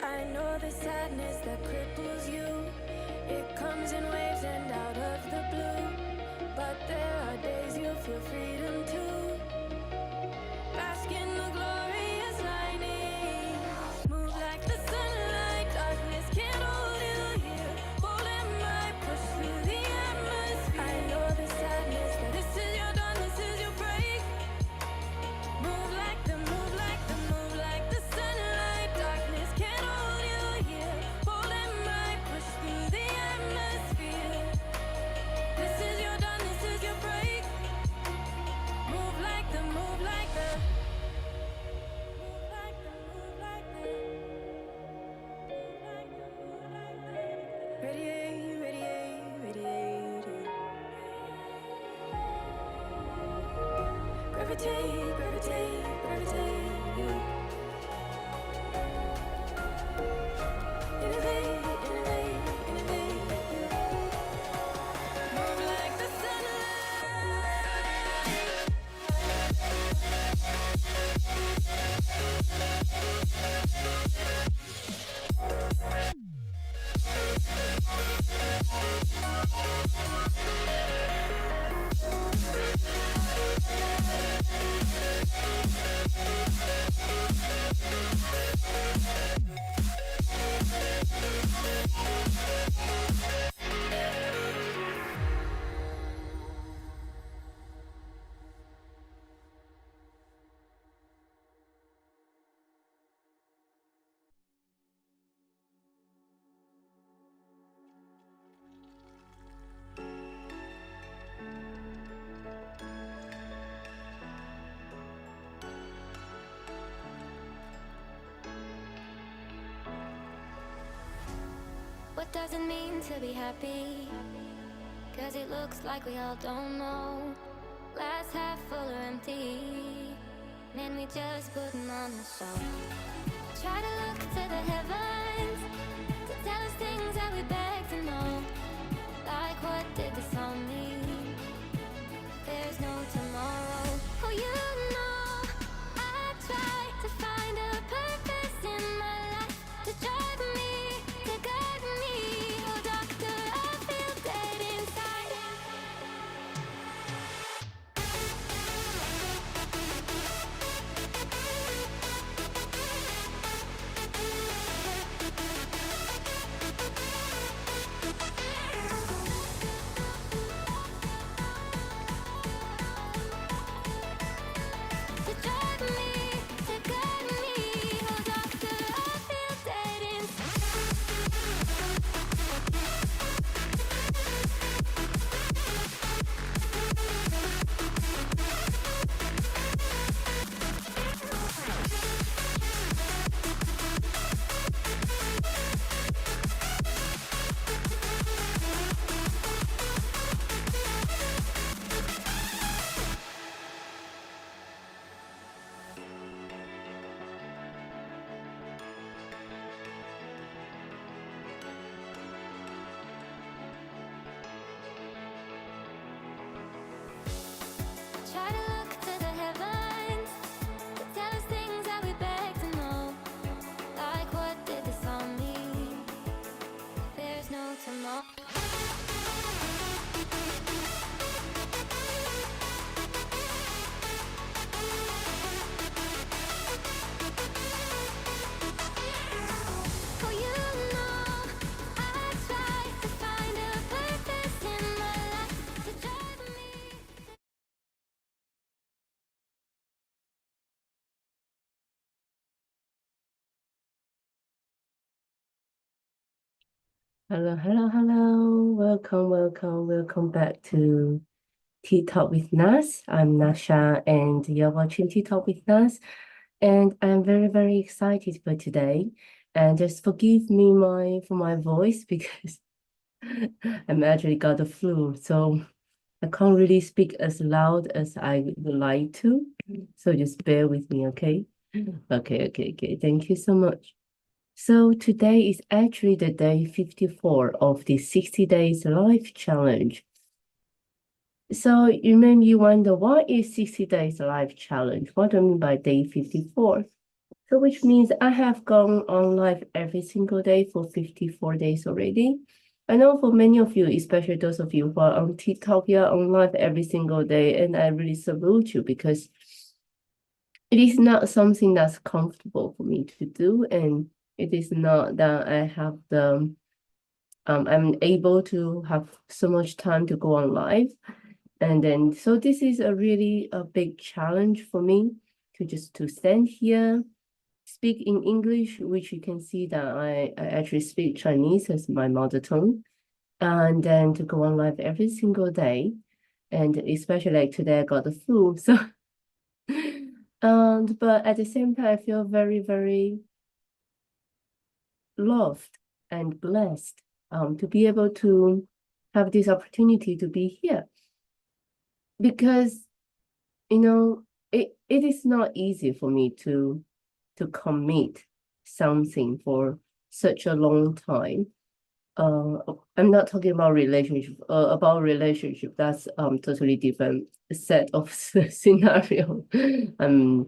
I know the sadness that cripples you. It comes in waves and out of the blue. But there are days you feel freedom too. Bask in the glorious lightning. Move like the sunlight. Darkness can't hold you here. Bold and might push through the atmosphere. I know the sadness that this is your dawn, this is your break. Move like the sunlight. Darkness can't hold you here. Bold and might push through the atmosphere. This is your dawn, this is your break. Move like the move like the move like the move like the move like the move like the radiate, radiate, radiate. Gravitate, gravitate, gravitate. Innovate, innovate, innovate. Move like the sunlight. What does it mean to be happy? 'Cause it looks like we all don't know. Glass half full or empty. Man, we just putting on a show. Try to look to the heavens to tell us things that we beg to know. Like what did this all mean? There's no tomorrow. Oh, you know, I try to find a purpose in my life to drive me, to guide me. Oh, doctor, I feel dead inside. To drive me, to guide me. Oh, doctor, I feel dead inside. Try to look to the heavens to tell us things that we beg to know. Like what did this all mean? There's no tomorrow. Oh, you know, I try to find a purpose in my life to drive me. Hello, hello, hello. Welcome back to TeaTalk with Nas. I'm Nasha, and you're watching TeaTalk with Nas. And I'm very excited for today. And just forgive me for my voice because I'm actually got the flu, so I can't really speak as loud as I would like to. So just bear with me, okay? Okay. Thank you so much. So today is actually the day 54 of the 60 Days Life Challenge. So you may wonder, what is 60 Days Life Challenge? What do I mean by day 54? So which means I have gone on live every single day for 54 days already. I know for many of you, especially those of you who are on TeaTalk, you're on live every single day, and I really salute you because it is not something that's comfortable for me to do, and it is not that I have the I'm able to have so much time to go on live. And then so this is a really a big challenge for me to stand here, speak in English, which you can see that I actually speak Chinese as my mother tongue, and then to go on live every single day. And especially like today I got the flu. So but at the same time I feel very, very loved and blessed to be able to have this opportunity to be here. Because it is not easy for me to commit something for such a long time. I'm not talking about relationship. About relationship, that's totally different set of scenario. I'm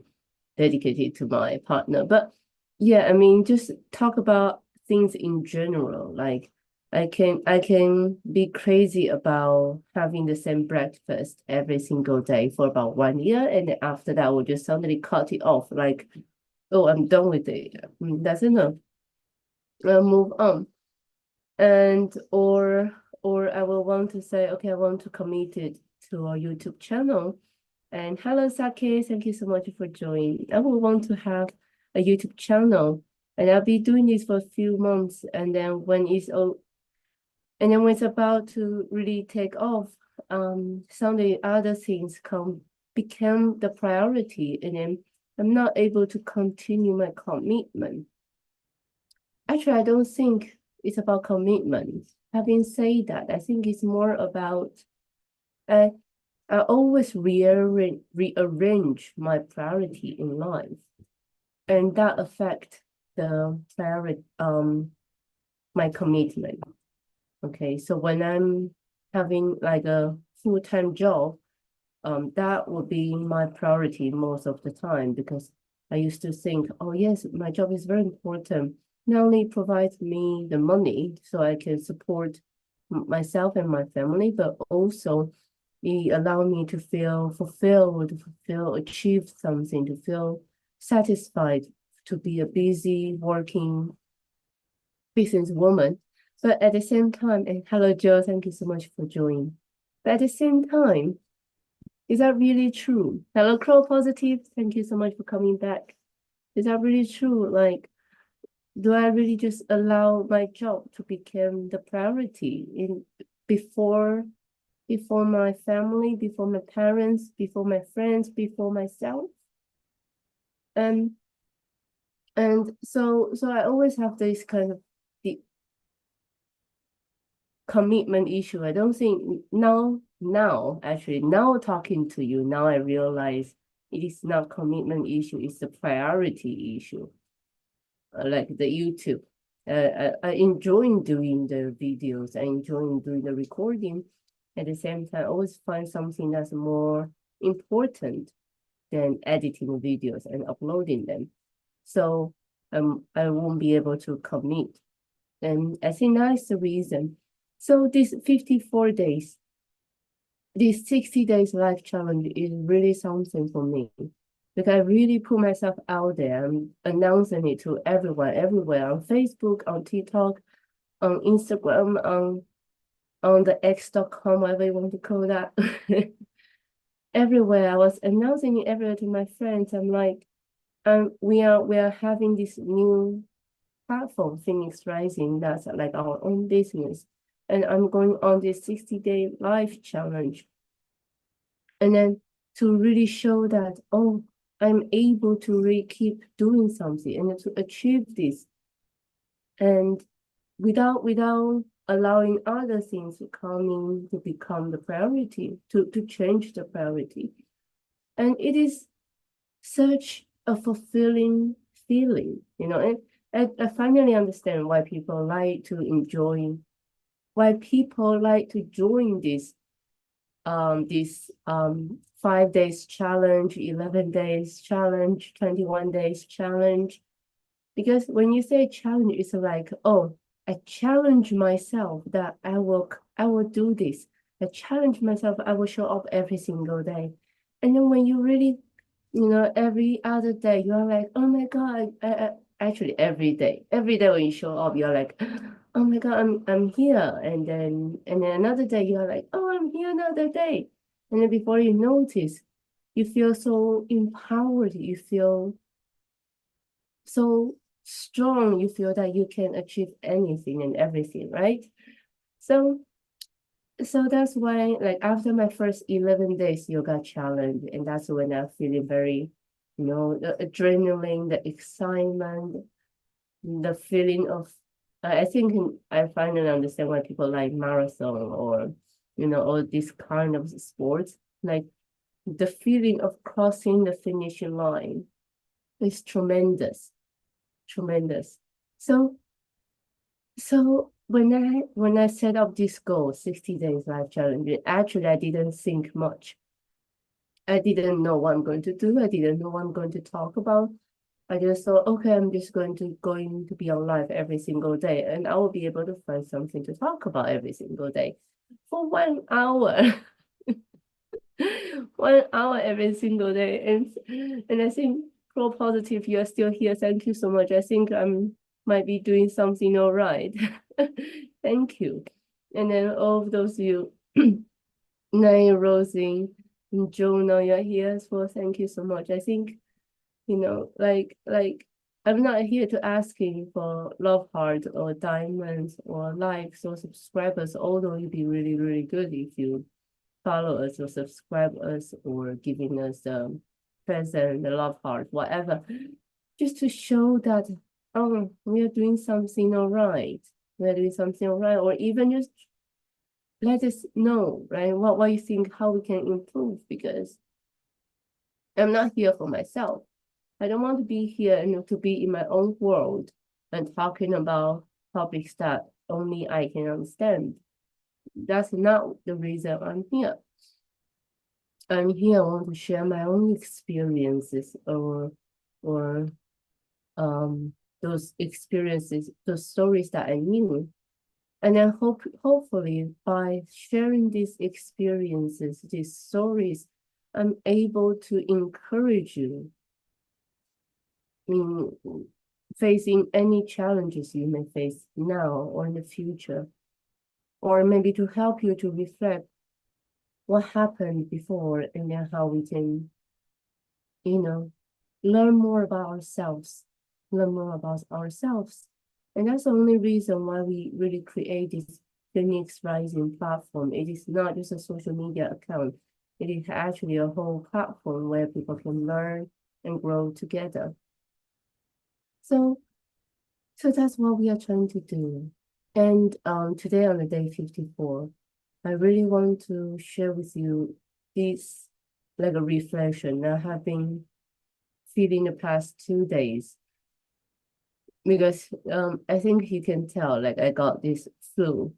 dedicated to my partner, but yeah, I mean, just talk about things in general. Like I can be crazy about having the same breakfast every single day for about 1 year, and then after that, I will just suddenly cut it off. Like, oh, I'm done with it. That's enough. I'll move on. And or I will want to say, okay, I want to commit it to a YouTube channel. And hello, Sake, thank you so much for joining. I will want to have a YouTube channel, and I'll be doing this for a few months, and then when it's about to really take off, some of the other things become the priority, and then I'm not able to continue my commitment. Actually, I don't think it's about commitment. Having said that, I think it's more about I always rearrange my priority in life, and that affect the priority my commitment. Okay, so when I'm having like a full-time job, that would be my priority most of the time, because I used to think, oh yes, my job is very important. Not only provides me the money so I can support myself and my family, but also it allow me to feel fulfilled, achieve something, to feel satisfied, to be a busy working businesswoman. But at the same time, and hello Joe, thank you so much for joining. But at the same time, is that really true? Hello, Crow Positive. Thank you so much for coming back. Is that really true? Like, do I really just allow my job to become the priority before my family, before my parents, before my friends, before myself? And so I always have this kind of the commitment issue. I don't think now talking to you, now I realize it is not commitment issue, it's the priority issue. Like the YouTube. I enjoy doing the videos, I enjoy doing the recording. At the same time, I always find something that's more important than editing videos and uploading them. So I won't be able to commit. And I think that's the reason. So this 54 days, this 60 days life challenge is really something for me. Because I really put myself out there. I'm announcing it to everyone, everywhere, on Facebook, on TikTok, on Instagram, on the X.com, whatever you want to call that. Everywhere. I was announcing it everywhere to my friends. I'm like, we are having this new platform, Phoenix Rising, that's like our own business. And I'm going on this 60-day life challenge. And then to really show that, oh, I'm able to really keep doing something and to achieve this. And without allowing other things to come in to become the priority, to change the priority. And it is such a fulfilling feeling, and I finally understand why people like to join this 5 days challenge, 11 days challenge, 21 days challenge. Because when you say challenge, it's like, oh, I challenge myself that I will do this. I challenge myself, I will show up every single day. And then when you really, every other day, you're like, oh my God, actually every day when you show up, you're like, oh my God, I'm here. And then another day, you're like, oh, I'm here another day. And then before you notice, you feel so empowered. You feel so strong. You feel that you can achieve anything and everything, right? So that's why, like, after my first 11 days yoga challenge, and that's when I'm feeling very, the adrenaline, the excitement, the feeling of, I think I finally understand why people like marathon or, all these kind of sports. Like, the feeling of crossing the finishing line is tremendous, tremendous. So when I set up this goal, 60 days life challenge, actually I didn't think much. I didn't know what I'm going to do. I didn't know what I'm going to talk about. I just thought, okay, I'm just going to be on live every single day, and I will be able to find something to talk about every single day for 1 hour. 1 hour every single day. And I think Pro Positive, you're still here. Thank you so much. I think I'm might be doing something all right. Thank you. And then all of those you, Nai, Rosie, and Jonah, you're here as well. Thank you so much. I think, like I'm not here to asking for love heart or diamonds or likes or subscribers, although it'd be really, really good if you follow us or subscribe us or giving us a present, the love heart, whatever, just to show that, oh, we are doing something all right. We're doing something all right, or even just let us know, right? What you think, how we can improve, because I'm not here for myself. I don't want to be here and to be in my own world and talking about topics that only I can understand. That's not the reason I'm here. I'm here, I want to share my own experiences or those experiences, those stories that I knew. And then hopefully by sharing these experiences, these stories, I'm able to encourage you in facing any challenges you may face now or in the future, or maybe to help you to reflect what happened before and then how we can, learn more about ourselves, learn more about ourselves. And that's the only reason why we really create this Phoenix Rising platform. It is not just a social media account. It is actually a whole platform where people can learn and grow together. So that's what we are trying to do. And today on the day 54, I really want to share with you this, like, a reflection I have been feeling the past 2 days, because I think you can tell, like, I got this flu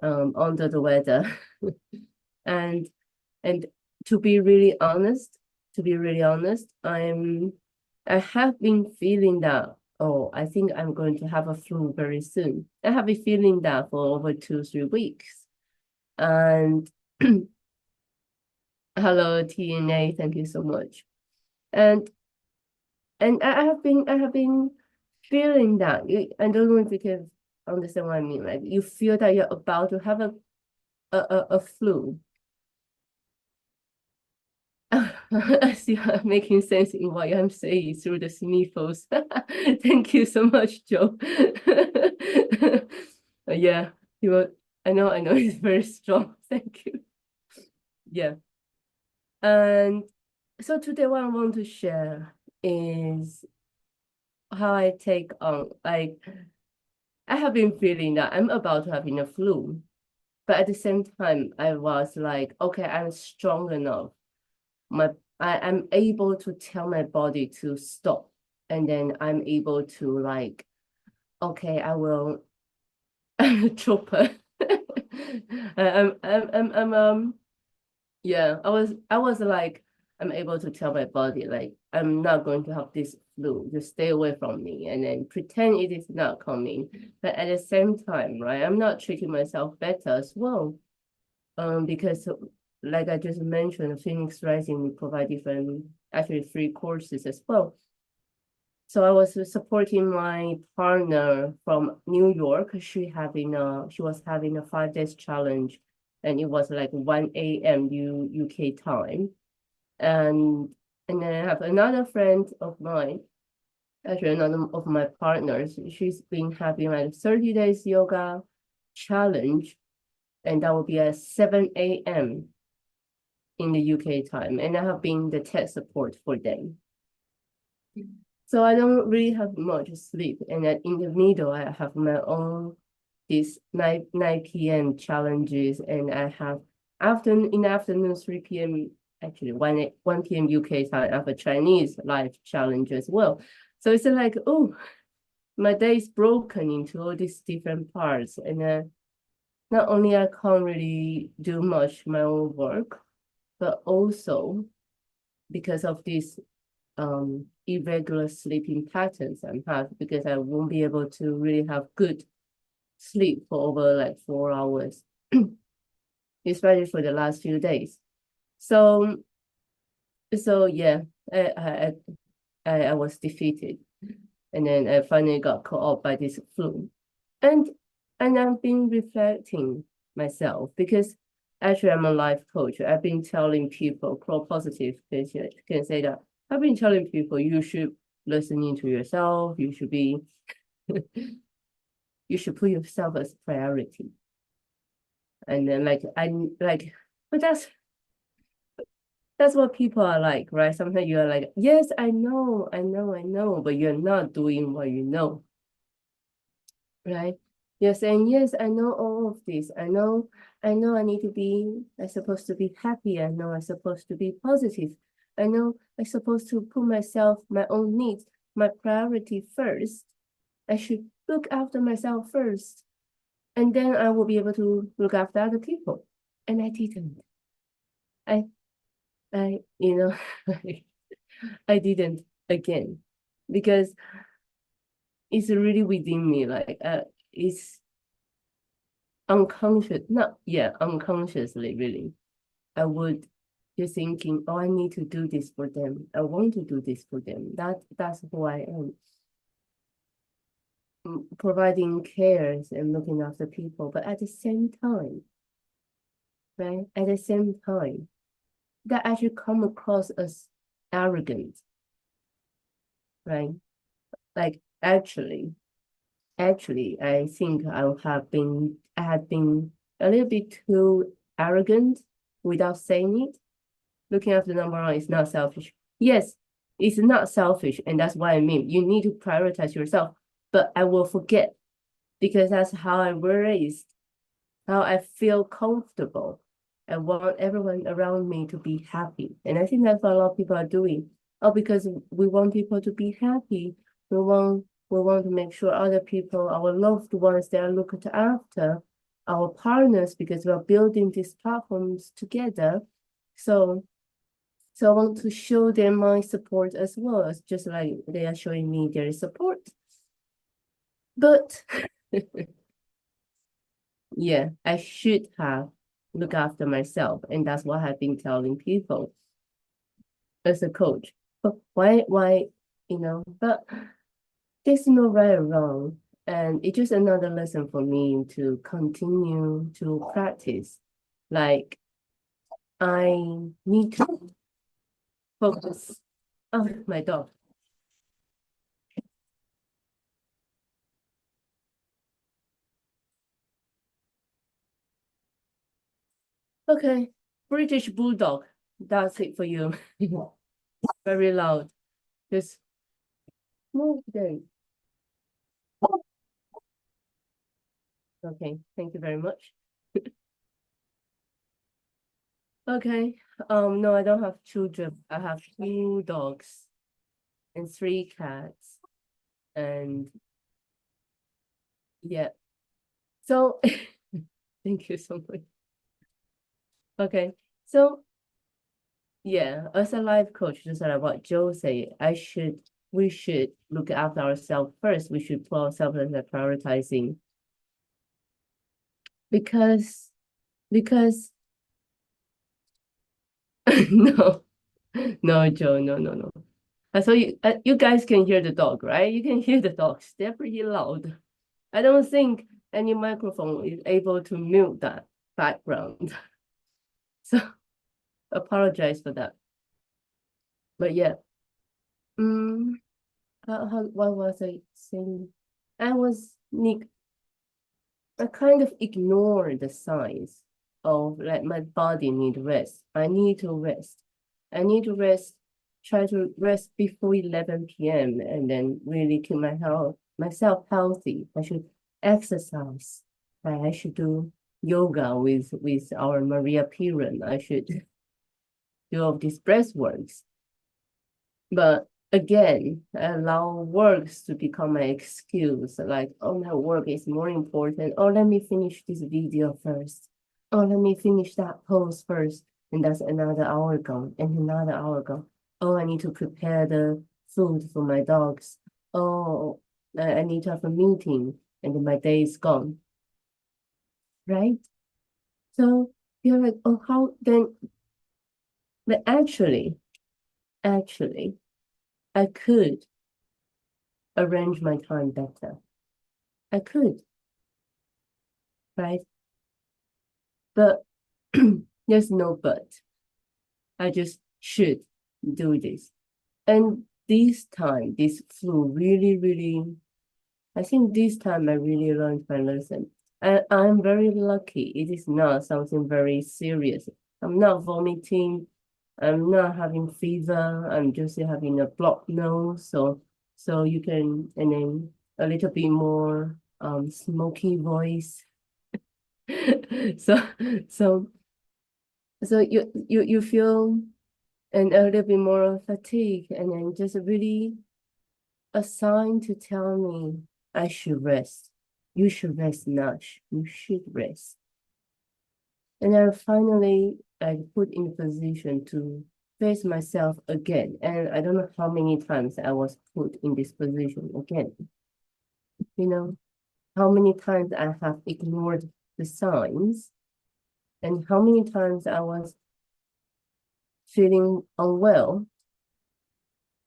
under the weather. and to be really honest, I have been feeling that, oh, I think I'm going to have a flu very soon. I have been feeling that for over 2-3 weeks. And hello, TNA, thank you so much. And I have been feeling that. I don't know if you can understand what I mean. Like, you feel that you're about to have a flu. I see how I'm making sense in what I'm saying through the sniffles. Thank you so much, Joe. Yeah, I know it's very strong. Thank you. Yeah. And so today what I want to share is how I take on, like, I have been feeling that I'm about to have a flu, but at the same time, I was like, okay, I'm strong enough. I'm able to tell my body to stop, and then I'm able to, like, okay, I will chopper. I'm yeah, I was like, I'm able to tell my body like I'm not going to have this flu. Just stay away from me, and then pretend it is not coming. But at the same time, right, I'm not treating myself better as well. Because like I just mentioned, Phoenix Rising, we provide different actually free courses as well. So I was supporting my partner from New York. She was having a 5 days challenge, and it was like 1 a.m. UK time. And and then I have another friend of mine, actually another of my partners. She's been having like 30 days yoga challenge, and that will be at 7 a.m. in the UK time. And I have been the tech support for them. So I don't really have much sleep. And then in the middle, I have my own these 9 p.m. challenges, and I have in the afternoon 3 p.m. actually 1 p.m. UK time, I have a Chinese live challenge as well. So it's like, oh, my day is broken into all these different parts. And not only I can't really do much my own work, but also because of this irregular sleeping patterns I have, because I won't be able to really have good sleep for over like 4 hours, especially for the last few days. So yeah, I was defeated, and then I finally got caught up by this flu, and I've been reflecting myself because actually I'm a life coach. I've been telling people, pro positive can say that. I've been telling people you should listen to yourself. You should be you should put yourself as priority. And then but that's what people are like, right? Sometimes you're like, yes, I know, but you're not doing what you know, right? You're saying, yes, I know all of this. I know I'm supposed to be happy. I know I'm supposed to be positive. I know I'm supposed to put myself, my own needs, my priority first. I should look after myself first. And then I will be able to look after other people. And I didn't. I I I didn't again, because it's really within me, like it's unconscious, not yeah, unconsciously really. I would just thinking, oh, I need to do this for them. I want to do this for them. That's who I am. Providing cares and looking after people, but at the same time, right? At the same time, that actually come across as arrogant, right? Like actually, I think I had been a little bit too arrogant without saying it. Looking after the number one is not selfish. Yes, it's not selfish, and that's what I mean. You need to prioritize yourself, but I will forget because that's how I was raised, how I feel comfortable. I want everyone around me to be happy. And I think that's what a lot of people are doing. Oh, because we want people to be happy. We want to make sure other people, our loved ones, they are looked after, our partners, because we're building these platforms together. So I want to show them my support as well, as just like they are showing me their support. But yeah, I should have looked after myself. And that's what I've been telling people as a coach. But but there's no right or wrong. And it's just another lesson for me to continue to practice. Like, I need to focus. Oh, my dog. Okay, British Bulldog. That's it for you. Very loud. Just move there. Okay, thank you very much. Okay. No, I don't have children. I have 2 dogs and 3 cats. And yeah. So thank you so much. Okay. So yeah, as a life coach, just like what Joe said, we should look after ourselves first. We should put ourselves as a prioritizing because because no, no, Joe, no, no, no. So you guys can hear the dog, right? You can hear the dogs. They're pretty loud. I don't think any microphone is able to mute that background. So apologize for that. But yeah, what was I saying? I was Nick. I kind of ignore the signs of like my body need rest. I need to rest. I need to rest. Try to rest before 11 p.m. and then really keep myself healthy. I should exercise. I should do yoga with our Maria Piran. I should do all these breath works. But again, I allow works to become my excuse. Like, oh, my work is more important. Oh, let me finish this video first. Oh, let me finish that post first. And that's another hour gone and another hour gone. Oh, I need to prepare the food for my dogs. Oh, I need to have a meeting and then my day is gone. Right? So you're like, oh, how then? But actually, I could arrange my time better. I could, right? But there's no but. I just should do this. And this time, this flew really, really, I think this time I really learned my lesson. And I'm very lucky. It is not something very serious. I'm not vomiting. I'm not having fever. I'm just having a blocked nose. So you can, and then a little bit more smoky voice. So so so you feel and a little bit more fatigue and then just really a sign to tell me I should rest. You should rest, Nash. You should rest. And then finally I put in a position to face myself again. And I don't know how many times I was put in this position again. You know, how many times I have ignored the signs and how many times I was feeling unwell,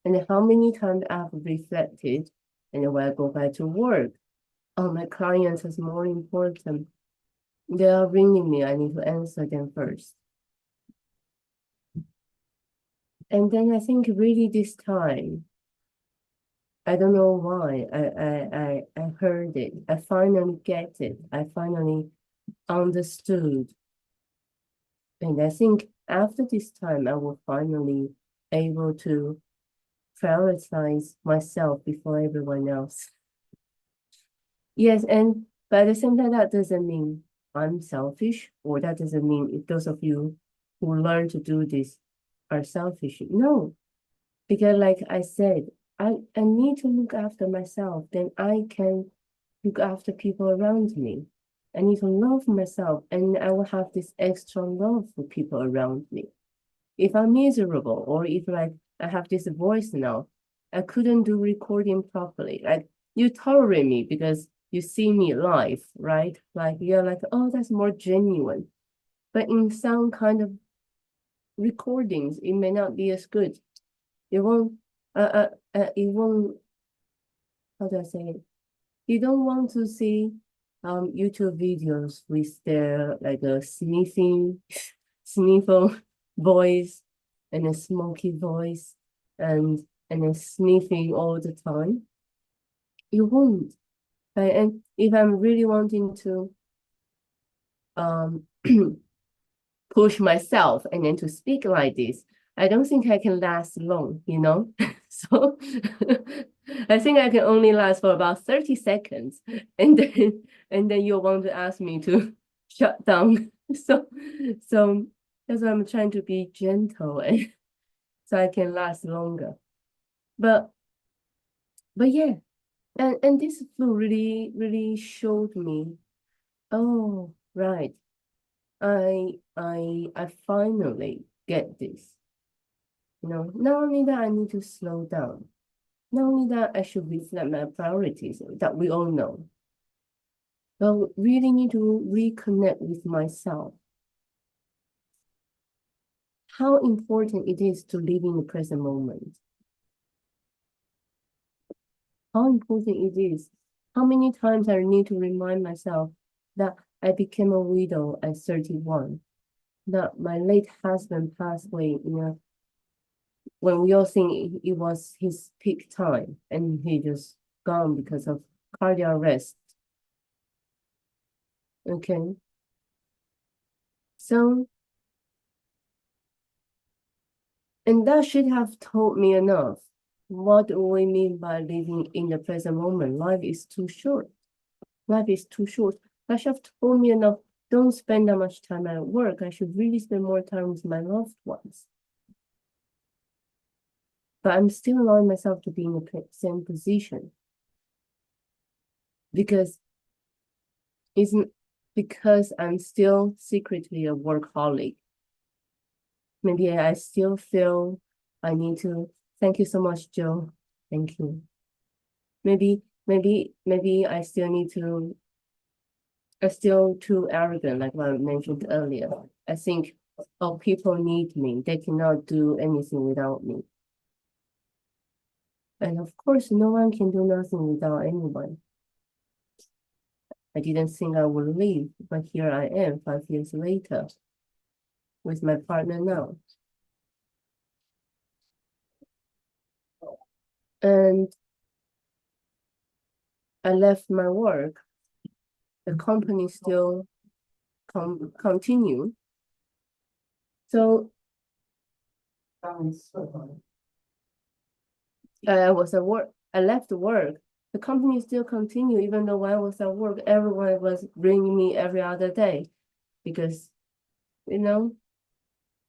and how many times I've reflected, and when I go back to work, oh, my clients is more important. They are ringing me, I need to answer them first. And then I think really this time, I don't know why, I heard it. I finally get it. I finally understood. And I think after this time, I will finally able to prioritize myself before everyone else. Yes, and but at the same time, that doesn't mean I'm selfish, or that doesn't mean if those of you who learn to do this are selfish. No, because like I said, I need to look after myself, then I can look after people around me. I need to love myself, and I will have this extra love for people around me. If I'm miserable, or if like I have this voice now, I couldn't do recording properly. Like you tolerate me because you see me live, right? Like you're like, oh, that's more genuine. But in some kind of recordings, it may not be as good. It won't, it won't, how do I say it? You don't want to see YouTube videos with their like a sniffle voice and a smoky voice and a sniffing all the time. You won't. Right? And if I'm really wanting to um push myself and then to speak like this, I don't think I can last long, you know? So I think I can only last for about 30 seconds and then you'll want to ask me to shut down. So that's why I'm trying to be gentle and so I can last longer. But yeah, and this flu really showed me, oh right, I finally get this. not only that I need to slow down, not only that I should reflect my priorities that we all know, but really need to reconnect with myself. How important it is to live in the present moment. How important it is. How many times I need to remind myself that I became a widow at 31, that my late husband passed away, when we all think it was his peak time and he just gone because of cardiac arrest. Okay. So, and that should have told me enough. What do we mean by living in the present moment? Life is too short. Life is too short. That should have told me enough. Don't spend that much time at work. I should really spend more time with my loved ones. But I'm still allowing myself to be in the same position because I'm still secretly a workaholic. Maybe I still feel I need to. Thank you so much, Joe. Thank you. Maybe I still need to. I'm still too arrogant, like what I mentioned earlier. I think, oh, people need me. They cannot do anything without me. And of course, no one can do nothing without anyone. I didn't think I would leave, but here I am 5 years later with my partner now. And I left my work. The company still continue. So I was at work. I left work. The company still continue, even though when I was at work, everyone was bringing me every other day because,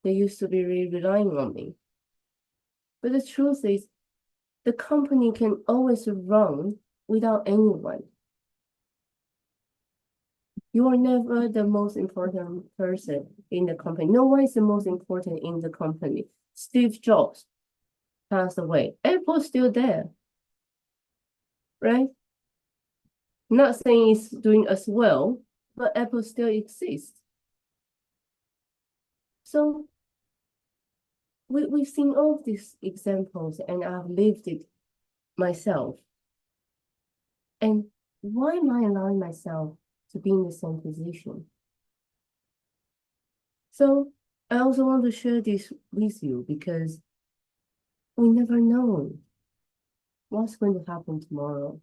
they used to be really relying on me. But the truth is, the company can always run without anyone. You are never the most important person in the company. No one is the most important in the company. Steve Jobs passed away. Apple's still there, right? Not saying it's doing as well, but Apple still exists. So we've seen all of these examples and I've lived it myself. And why am I allowing myself to be in the same position? So I also want to share this with you because we never know what's going to happen tomorrow.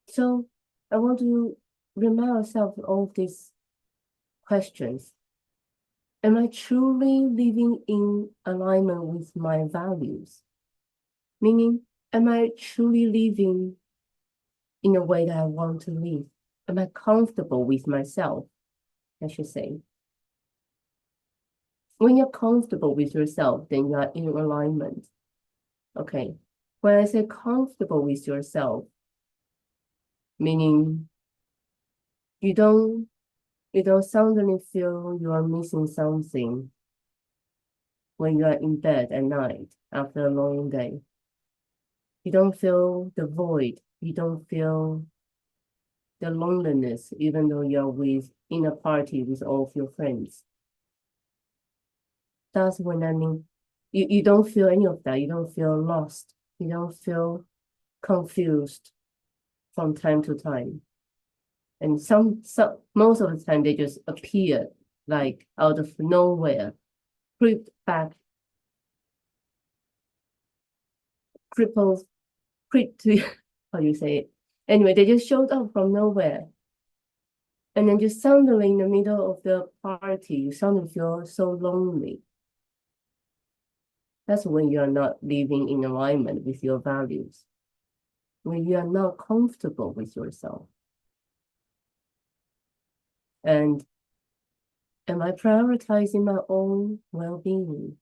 So I want to remind ourselves of all these questions. Am I truly living in alignment with my values? Meaning, am I truly living in a way that I want to live? Am I comfortable with myself, I should say? When you're comfortable with yourself, then you are in alignment. Okay. When I say comfortable with yourself, meaning you don't suddenly feel you are missing something when you are in bed at night after a long day. You don't feel the void. You don't feel the loneliness, even though you're in a party with all of your friends. That's when I mean, you don't feel any of that. You don't feel lost. You don't feel confused from time to time. And most of the time they just appear like out of nowhere, creep back, creep to, how you say it? Anyway, they just showed up from nowhere. And then just suddenly in the middle of the party, you suddenly feel so lonely. That's when you are not living in alignment with your values, when you are not comfortable with yourself. And am I prioritizing my own well-being?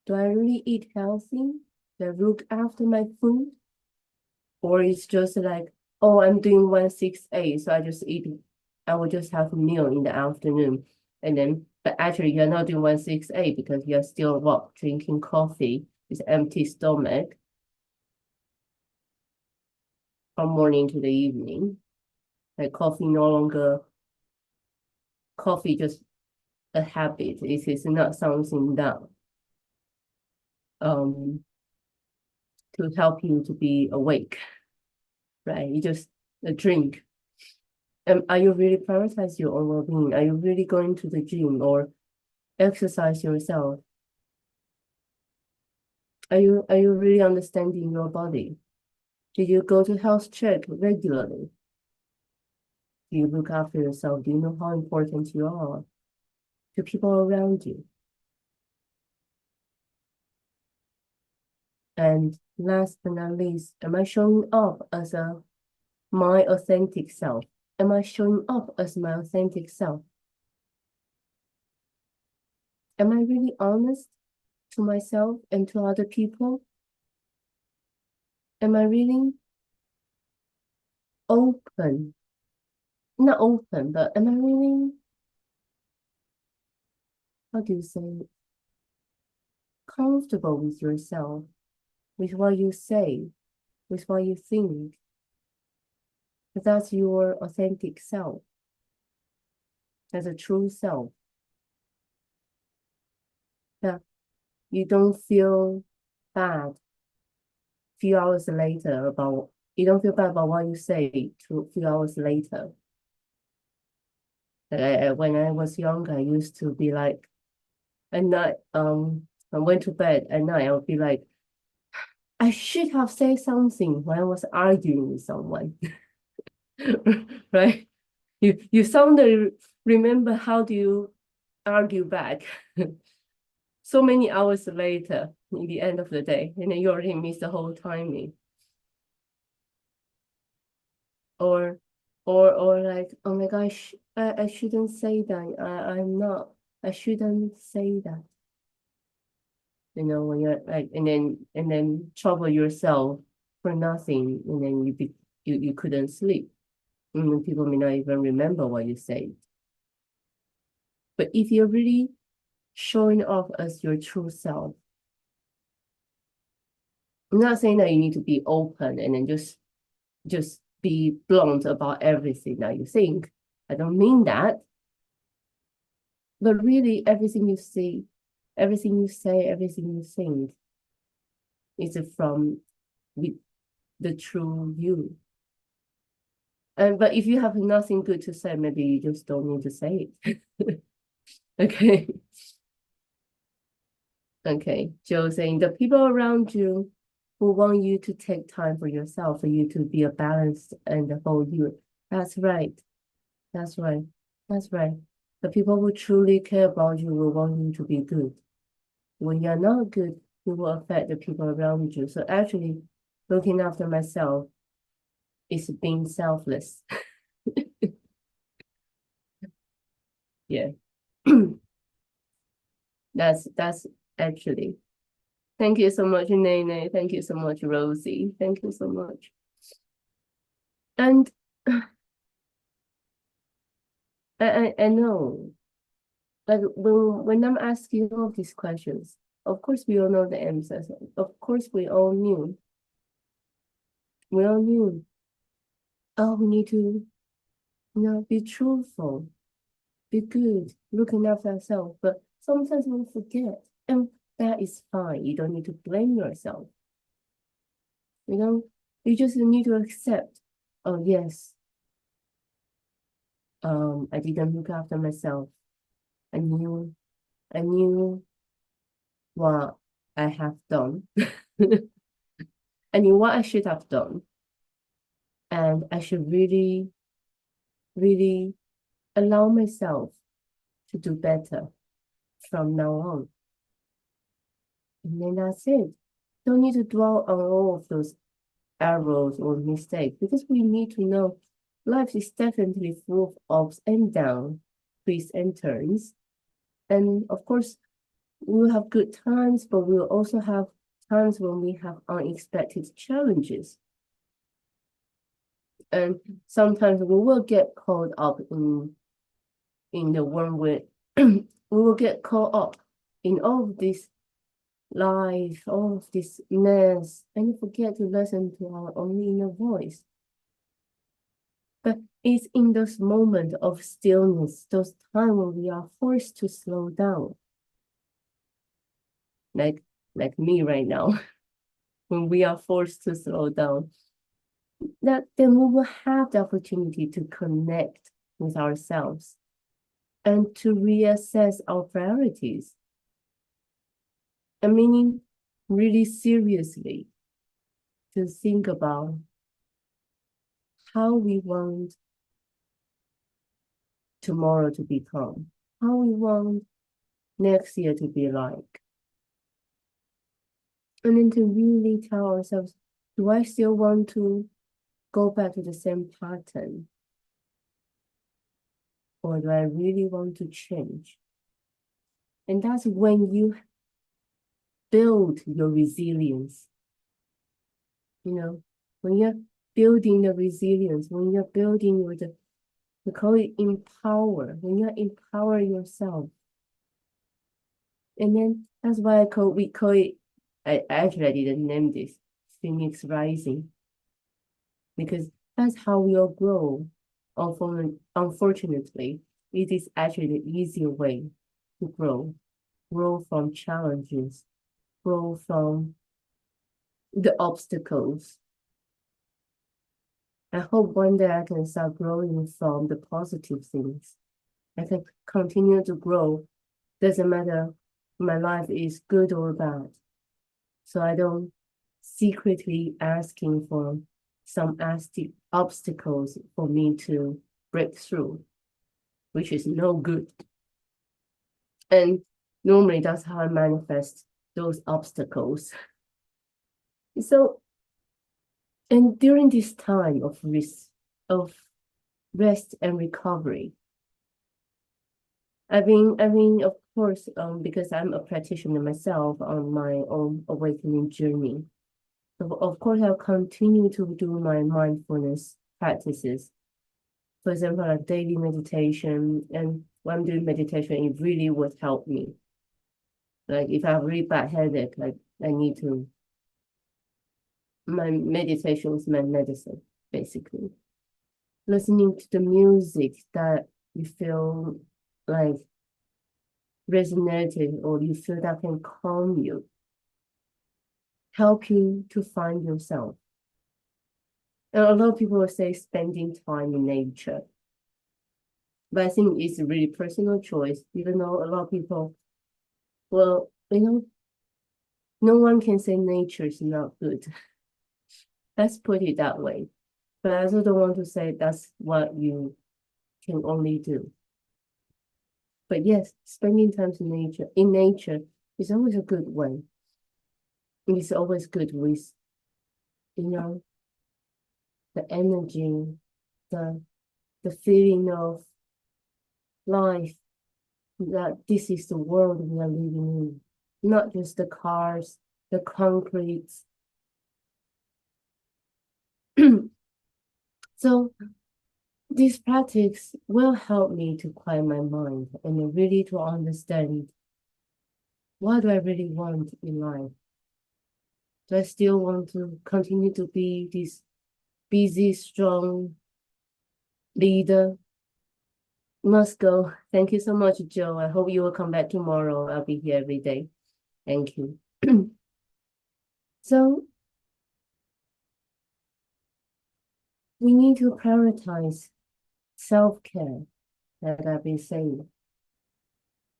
Do I really eat healthy? Do I look after my food? Or it's just like, oh, I'm doing 168, so I will just have a meal in the afternoon. And then But actually, you're not doing 168 because you're still what, drinking coffee with empty stomach from morning to the evening. Like coffee just a habit. It is not something that to help you to be awake, right? You just a drink. Are you really prioritize your own well-being? Are you really going to the gym or exercise yourself? Are you really understanding your body? Do you go to health check regularly? Do you look after yourself? Do you know how important you are to people around you? And last but not least, am I showing up as my authentic self? Am I showing up as my authentic self? Am I really honest to myself and to other people? Am I really open? Not open, but am I really, how do you say it? Comfortable with yourself, with what you say, with what you think? That's your authentic self. That's a true self. That you don't feel bad few hours later about, you don't feel bad about what you say a few hours later. When I was younger, I used to be like, at night, I went to bed at night, I would be like, I should have said something when I was arguing with someone, right? You suddenly remember how do you argue back so many hours later in the end of the day, and then you already missed the whole timing. Or like, oh my gosh, I shouldn't say that. I shouldn't say that. You know, when you're like, and then trouble yourself for nothing, and then you couldn't sleep. And people may not even remember what you said. But if you're really showing off as your true self, I'm not saying that you need to be open and then just be blunt about everything that you think. I don't mean that. But really, everything you see, everything you say, everything you think is from the true you. But if you have nothing good to say, maybe you just don't need to say it. Okay. Okay. Joe saying the people around you who want you to take time for yourself, for you to be a balanced and a whole you. That's right. That's right. That's right. The people who truly care about you will want you to be good. When you're not good, it will affect the people around you. So actually, looking after myself is being selfless. Yeah. That's actually. Thank you so much, Nene. Thank you so much, Rosie. Thank you so much. And I know, like when I'm asking all these questions, of course we all know the answers. Of course we all knew. We all knew. Oh, we need to, be truthful, be good, looking after ourselves. But sometimes we forget, and that is fine. You don't need to blame yourself. You just need to accept. Oh yes, I didn't look after myself. I knew what I have done. I knew what I should have done. And I should really, really allow myself to do better from now on. And then that's it. Don't need to dwell on all of those errors or mistakes because we need to know life is definitely full of ups and downs, twists and turns. And of course, we'll have good times, but we'll also have times when we have unexpected challenges. And sometimes we will get caught up in the whirlwind we will get caught up in all of this life, all of this mess, and forget to listen to our own inner voice. But it's in those moments of stillness, those times when we are forced to slow down, like me right now, when we are forced to slow down, that then we will have the opportunity to connect with ourselves and to reassess our priorities. I mean, really seriously, to think about how we want tomorrow to become, how we want next year to be like. And then to really tell ourselves, do I still want to go back to the same pattern? Or do I really want to change? And that's when you build your resilience. You know, when you're building the resilience, when you're building with the, we call it empower, when you empower yourself. And then that's why we call it, I didn't name this, Phoenix Rising, because that's how we all grow. Unfortunately, it is actually the easier way to grow from challenges, grow from the obstacles. I hope one day I can start growing from the positive things. I can continue to grow. Doesn't matter my life is good or bad. So I don't secretly asking for some obstacles for me to break through, which is no good. And normally that's how I manifest those obstacles. So, and during this time of rest and recovery, I mean, of course, because I'm a practitioner myself on my own awakening journey. So of course, I'll continue to do my mindfulness practices. For example, like daily meditation, and when I'm doing meditation, it really would help me. Like if I have really bad headache, like I need to, my meditation is my medicine, basically. Listening to the music that you feel like resonated or you feel that can calm you, help you to find yourself. And a lot of people will say spending time in nature. But I think it's a really personal choice, even though a lot of people, well, no one can say nature is not good. Let's put it that way. But I also don't want to say that's what you can only do. But yes, spending time in nature is always a good way. It's always good with, the energy, the feeling of life, that this is the world we are living in, not just the cars, the concrete. So this practice will help me to quiet my mind and really to understand, what do I really want in life? Do I still want to continue to be this busy, strong leader? Must go. Thank you so much, Joe. I hope you will come back tomorrow. I'll be here every day. Thank you. So we need to prioritize self-care, that I've been saying.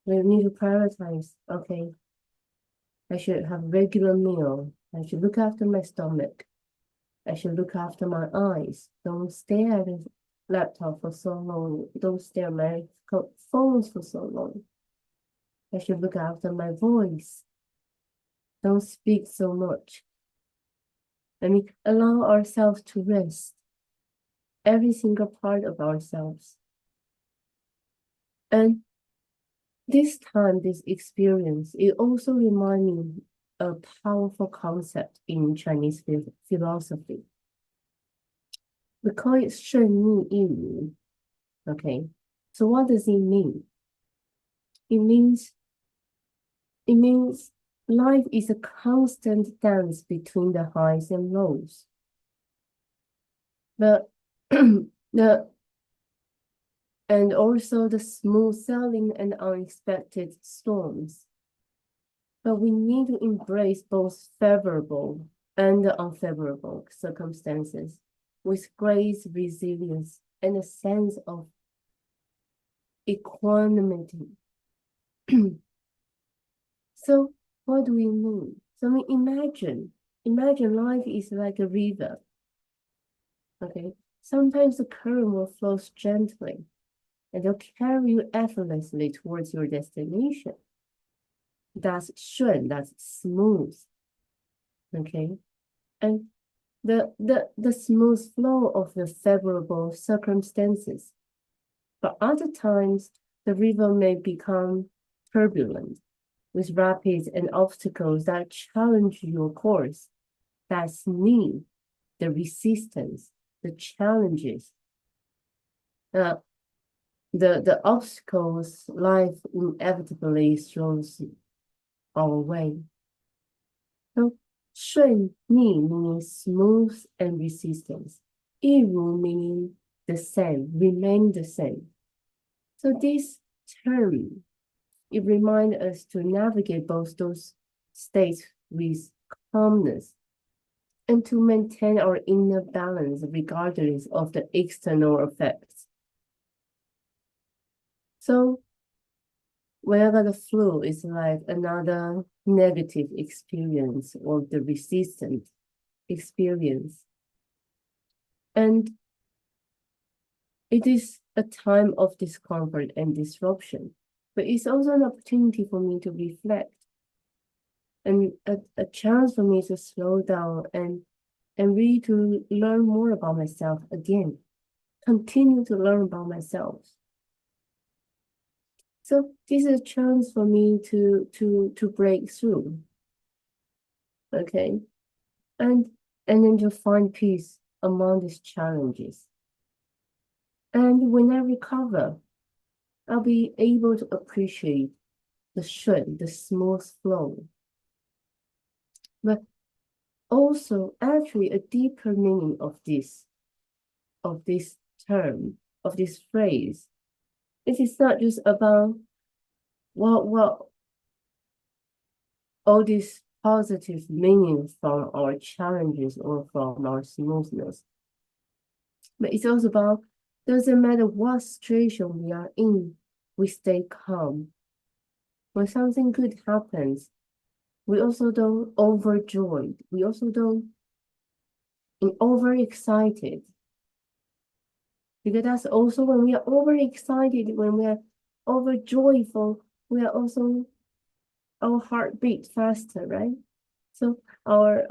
We need to prioritize, okay, I should have regular meal. I should look after my stomach. I should look after my eyes. Don't stare at the laptop for so long. Don't stare at my phones for so long. I should look after my voice. Don't speak so much. I mean, allow ourselves to rest. Every single part of ourselves. And this time, this experience, it also reminds me a powerful concept in Chinese philosophy. We call it 顺逆一如. Okay, so what does it mean? It means life is a constant dance between the highs and lows. But and also the smooth sailing and unexpected storms. But we need to embrace both favorable and unfavorable circumstances with grace, resilience, and a sense of equanimity. So what do we mean? So we imagine life is like a river. Okay. Sometimes the current will flow gently and they'll carry you effortlessly towards your destination. That's shùn, that's smooth. Okay. And the smooth flow of the favorable circumstances. But other times the river may become turbulent with rapids and obstacles that challenge your course. That's need, the resistance, the challenges. The obstacles life inevitably throws our way. So 顺逆 meaning smooth and resistance. 一如 meaning the same, remain the same. So this term, it reminds us to navigate both those states with calmness and to maintain our inner balance regardless of the external effects. So when I got the flu, it's like another negative experience or the resistant experience. And it is a time of discomfort and disruption, but it's also an opportunity for me to reflect and a chance for me to slow down and really to learn more about myself again, continue to learn about myself. So this is a chance for me to break through. Okay. And then to find peace among these challenges. And when I recover, I'll be able to appreciate the shùn, the smooth flow. But also actually a deeper meaning of this term, of this phrase. It is not just about what all these positive meanings from our challenges or from our smoothness. But it's also about, doesn't matter what situation we are in, we stay calm. When something good happens, we also don't overjoyed. We also don't overexcited. Because that's also when we are overexcited, when we are overjoyful, we are also, our heart beats faster, right? So our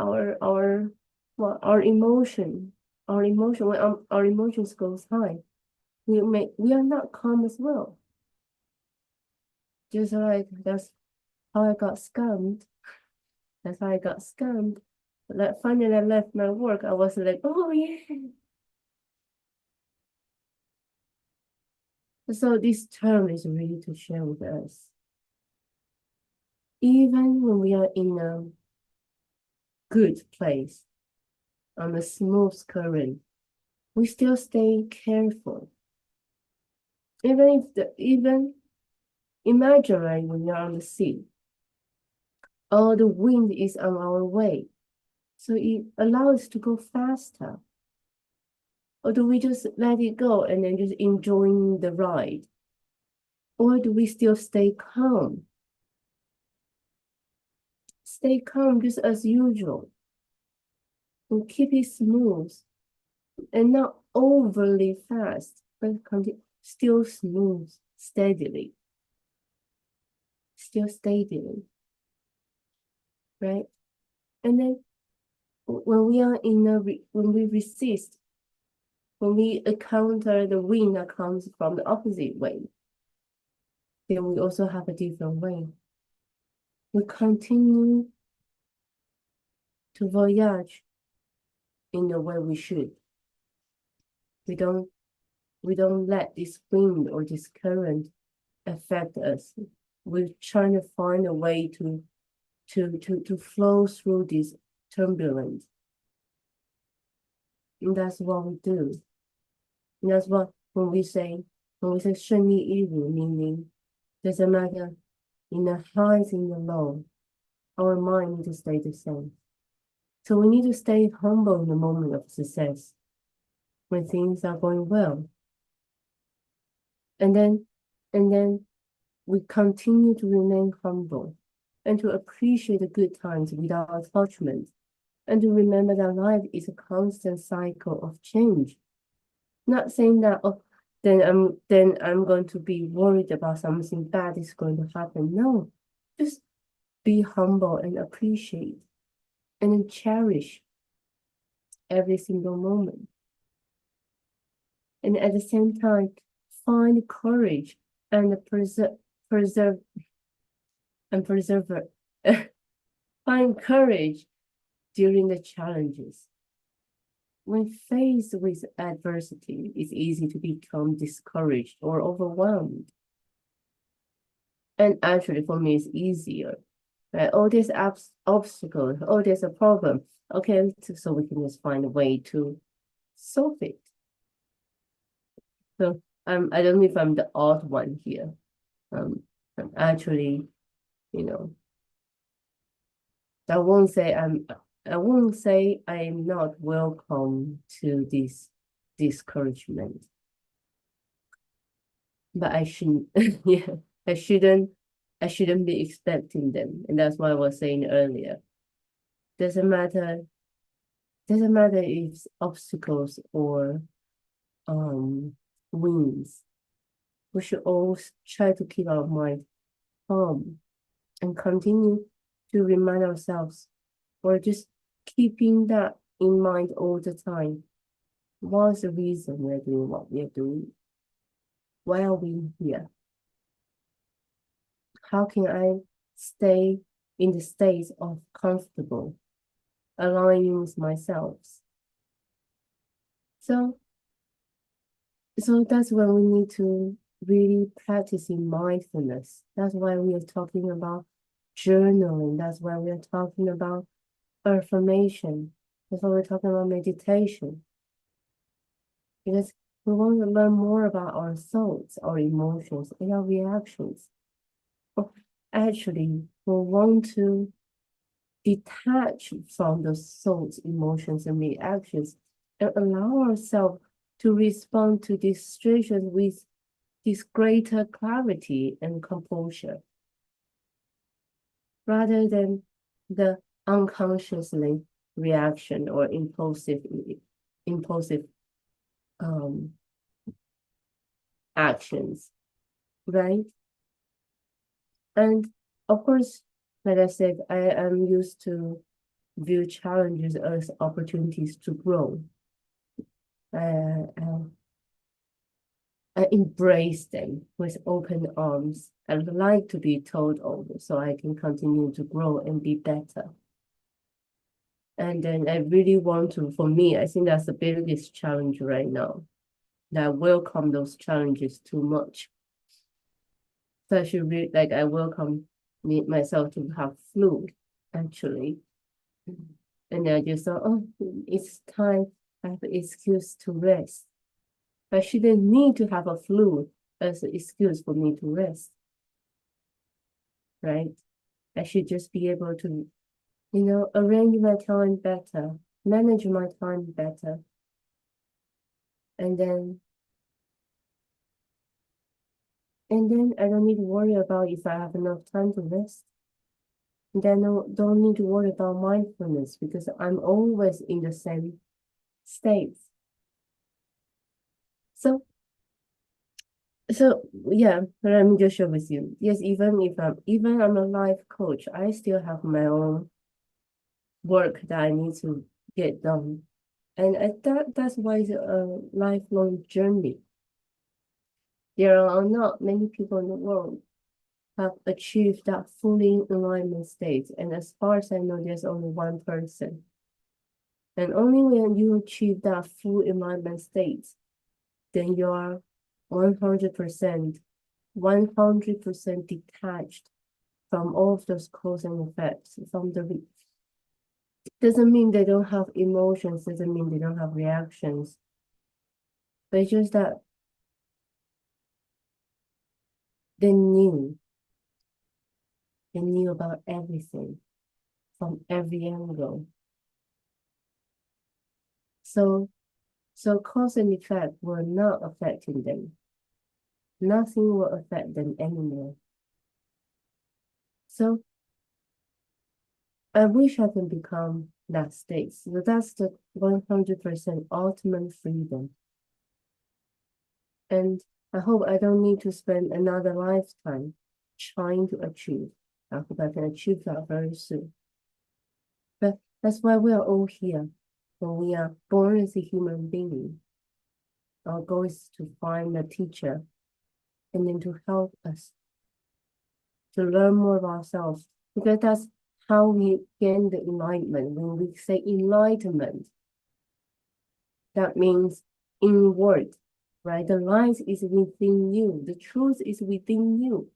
emotion, when our emotions goes high, we are not calm as well. Just like that's how I got scammed. That's how I got scammed. Like finally I left my work, I was like, oh yeah. So this term is really to share with us. Even when we are in a good place, on a smooth current, we still stay careful. Even imagine like when you're on the sea, all the wind is on our way, so it allows us to go faster. Or do we just let it go and then just enjoying the ride? Or do we still stay calm? Stay calm just as usual and keep it smooth and not overly fast, but still smooth, steadily. Still steadily, right? And then when we are when we resist, when we encounter the wind that comes from the opposite way, then we also have a different way. We continue to voyage in the way we should. We don't let this wind or this current affect us. we're trying to find a way to flow through this turbulence. And that's what we do. And that's what when we say 顺逆一如, meaning doesn't matter in the highs in the low, our mind needs to stay the same. So we need to stay humble in the moment of success when things are going well. And then we continue to remain humble and to appreciate the good times without attachment, and to remember that life is a constant cycle of change. Not saying that, oh, then I'm going to be worried about something bad is going to happen. No, just be humble and appreciate and then cherish every single moment. And at the same time, find courage and find courage during the challenges. When faced with adversity, it's easy to become discouraged or overwhelmed. And actually, for me, it's easier. Right? Oh, there's obstacles. Oh, there's a problem. Okay, so we can just find a way to solve it. So I don't know if I'm the odd one here. I'm actually, you know, I won't say I'm not welcome to this discouragement. But I shouldn't, yeah, I shouldn't be expecting them. And that's what I was saying earlier. Doesn't matter if it's obstacles or wins. We should always try to keep our mind calm and continue to remind ourselves, or just keeping that in mind all the time. What's the reason we're doing what we're doing? Why are we here? How can I stay in the state of comfortable, aligning with myself? So that's when we need to really practice in mindfulness. That's why we are talking about journaling. That's why we are talking about affirmation. That's why we're talking about meditation. Because we want to learn more about our thoughts, our emotions, and our reactions. Actually, we want to detach from those thoughts, emotions, and reactions, and allow ourselves to respond to these situations with this greater clarity and composure, rather than the unconsciously reaction or impulsive actions, right? And of course, like I said, I am used to view challenges as opportunities to grow. I embrace them with open arms. I would like to be told over so I can continue to grow and be better. And then I really want to, for me, I think that's the biggest challenge right now. That I welcome those challenges too much. So I should really, like, I welcome myself to have flu, actually. And then I just thought, oh, it's time. I have an excuse to rest. I shouldn't need to have a flu as an excuse for me to rest, right? I should just be able to, arrange my time better, manage my time better. And then I don't need to worry about if I have enough time to rest. And then I don't need to worry about mindfulness because I'm always in the same state. So yeah, let me just share with you. Yes, even I'm a life coach, I still have my own work that I need to get done. And that's why it's a lifelong journey. There are not many people in the world have achieved that fully alignment state. And as far as I know, there's only one person. And only when you achieve that full alignment state, then you are 100% 100% detached from all of those cause and effects, from the doesn't mean they don't have emotions, doesn't mean they don't have reactions. But it's just that they knew about everything from every angle. So cause and effect were not affecting them. Nothing will affect them anymore. So I wish I can become that state. So that's the 100% ultimate freedom. And I hope I don't need to spend another lifetime trying to achieve. I hope I can achieve that very soon. But that's why we are all here. When we are born as a human being, our goal is to find a teacher and then to help us to learn more of ourselves, because that's how we gain the enlightenment. When we say enlightenment, that means inward, right? The light is within you. The truth is within you.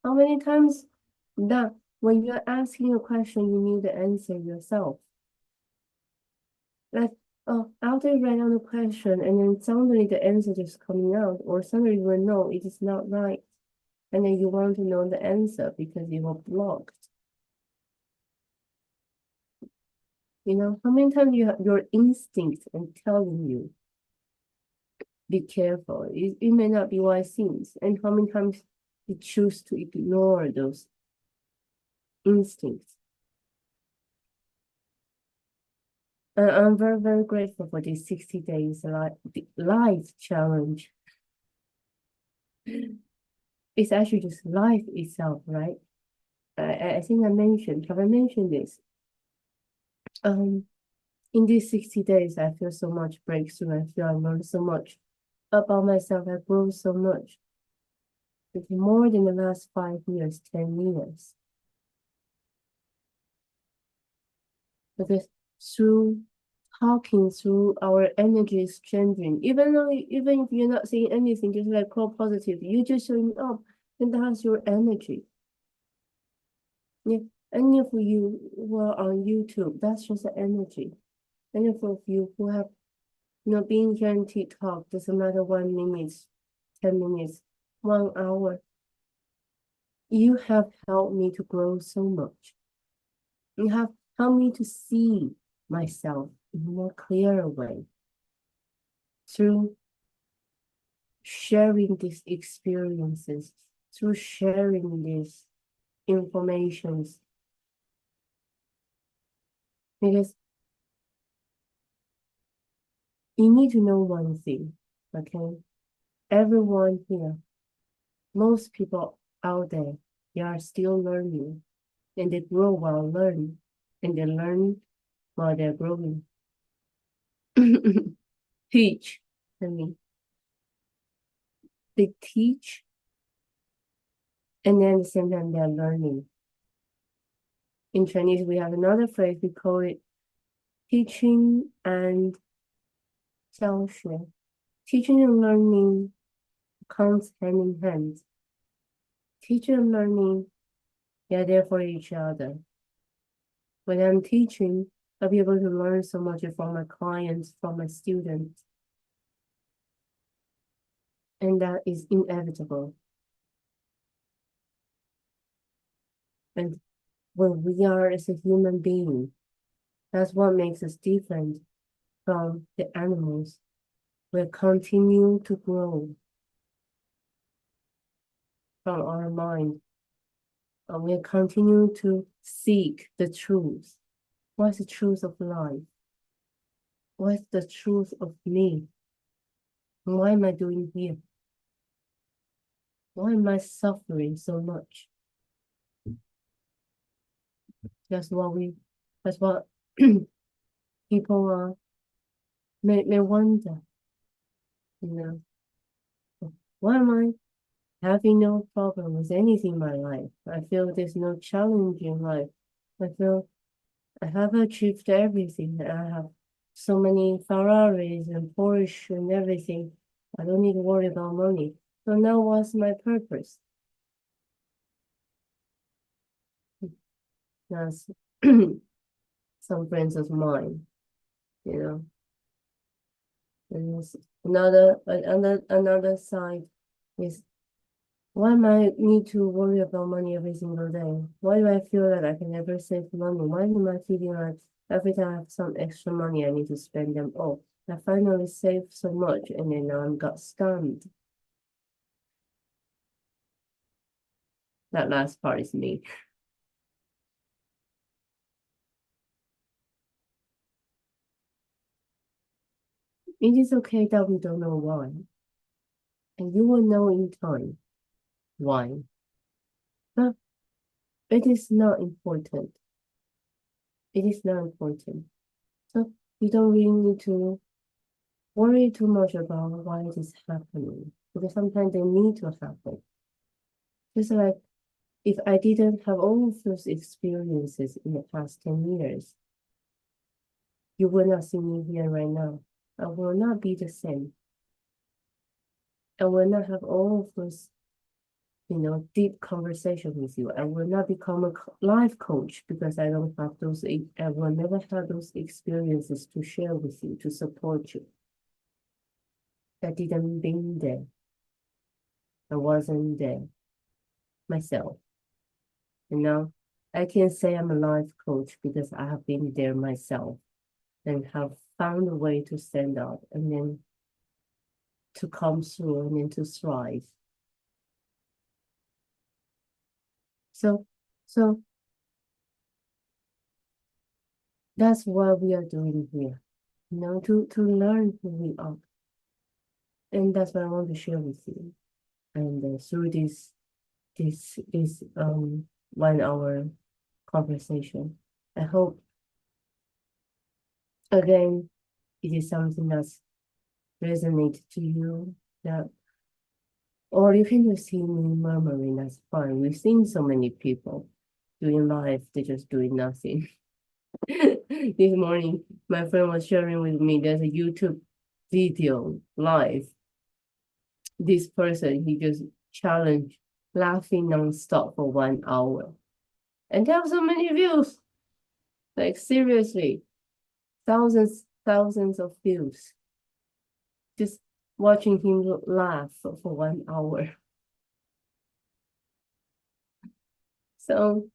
How many times that when you're asking a question, you knew the answer yourself? Like, oh, after you write down the question and then suddenly the answer just coming out, or suddenly you will know it is not right. And then you want to know the answer because you were blocked. You know, how many times your instinct and telling you, be careful. It may not be what it seems. And how many times you choose to ignore those instincts. And I'm very, very grateful for this 60 days life challenge. It's actually just life itself, right? I think have I mentioned this? In these 60 days, I feel so much breakthrough. I feel I learned so much about myself. I grow so much. It's more than the last 5 years, 10 years. Because through talking, through our energy is changing, even if you're not saying anything, just like core positive, you just showing up, and that's your energy. Yeah. Any of you who are on YouTube, that's just the energy. Any of you who have being here in TeaTalk, doesn't matter 1 minute, 10 minutes, 1 hour. You have helped me to grow so much. You have helped me to see myself in a more clearer way through sharing these experiences, through sharing these informations. Because you need to know one thing, okay? Everyone here, most people out there, they are still learning, and they grow while learning, and they learn while they're growing. Teach, I mean, they teach, and then at the same time they're learning. In Chinese, we have another phrase, we call it teaching and 教学. Teaching and learning comes hand in hand. Teaching and learning, they're there for each other. When I'm teaching, I'll be able to learn so much from my clients, from my students. And that is inevitable. And when we are as a human being, that's what makes us different from the animals. We continue to grow from our mind. And we continue to seek the truth. What's the truth of life? What's the truth of me? Why am I doing here? Why am I suffering so much? That's what people may wonder, you know, why am I having no problem with anything in my life? I feel there's no challenge in life. I feel I have achieved everything. I have so many Ferraris and Porsche and everything. I don't need to worry about money. So now what's my purpose? That's some friends of mine, you know. And there's another side is, why am I need to worry about money every single day? Why do I feel that I can never save money? Why am I feeling like every time I have some extra money, I need to spend them all? I finally saved so much and then now I got scammed. That last part is me. It is okay that we don't know why. And you will know in time why. But it is not important. It is not important. So you don't really need to worry too much about why it is happening. Because sometimes they need to happen. Just like if I didn't have all of those experiences in the past 10 years, you would not see me here right now. I will not be the same. I will not have all of those, deep conversation with you. I will not become a life coach because I don't have those, I will never have those experiences to share with you, to support you. I didn't been there. I wasn't there myself. I can say I'm a life coach because I have been there myself and have found a way to stand up and then to come through and then to thrive. So, so that's what we are doing here, to learn who we are. And that's what I want to share with you. And through this 1 hour conversation, I hope again it is something that's resonates to you, that, or you can just see me murmuring, that's fine. We've seen so many people doing life, they're just doing nothing. This morning, my friend was sharing with me, there's a YouTube video live. This person, he just challenged laughing nonstop for 1 hour. And there are so many views. Like seriously, thousands of views. Just watching him laugh for 1 hour. So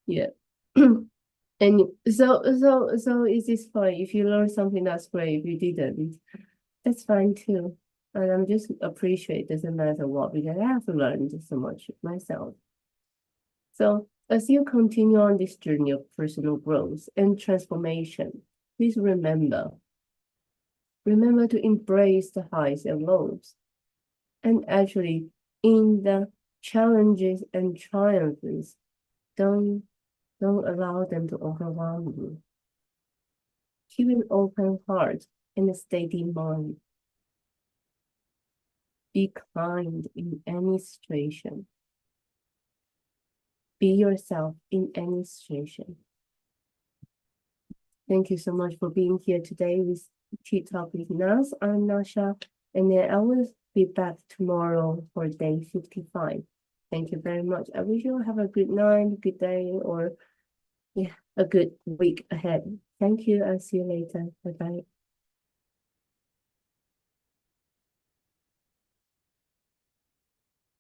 yeah. And so it is fine. If you learn something, that's great. If you didn't, that's fine too. And I'm just appreciate, doesn't matter what, because I have to learn just so much myself. So as you continue on this journey of personal growth and transformation, please remember to embrace the highs and lows. And actually, in the challenges and triumphs, don't allow them to overwhelm you. Keep an open heart and a steady mind. Be kind in any situation. Be yourself in any situation. Thank you so much for being here today with TeaTalk with Nas. I'm Nasha, and then I will be back tomorrow for day 55. Thank you very much. I wish you have a good night, good day, or a good week ahead. Thank you. I'll see you later. Bye-bye.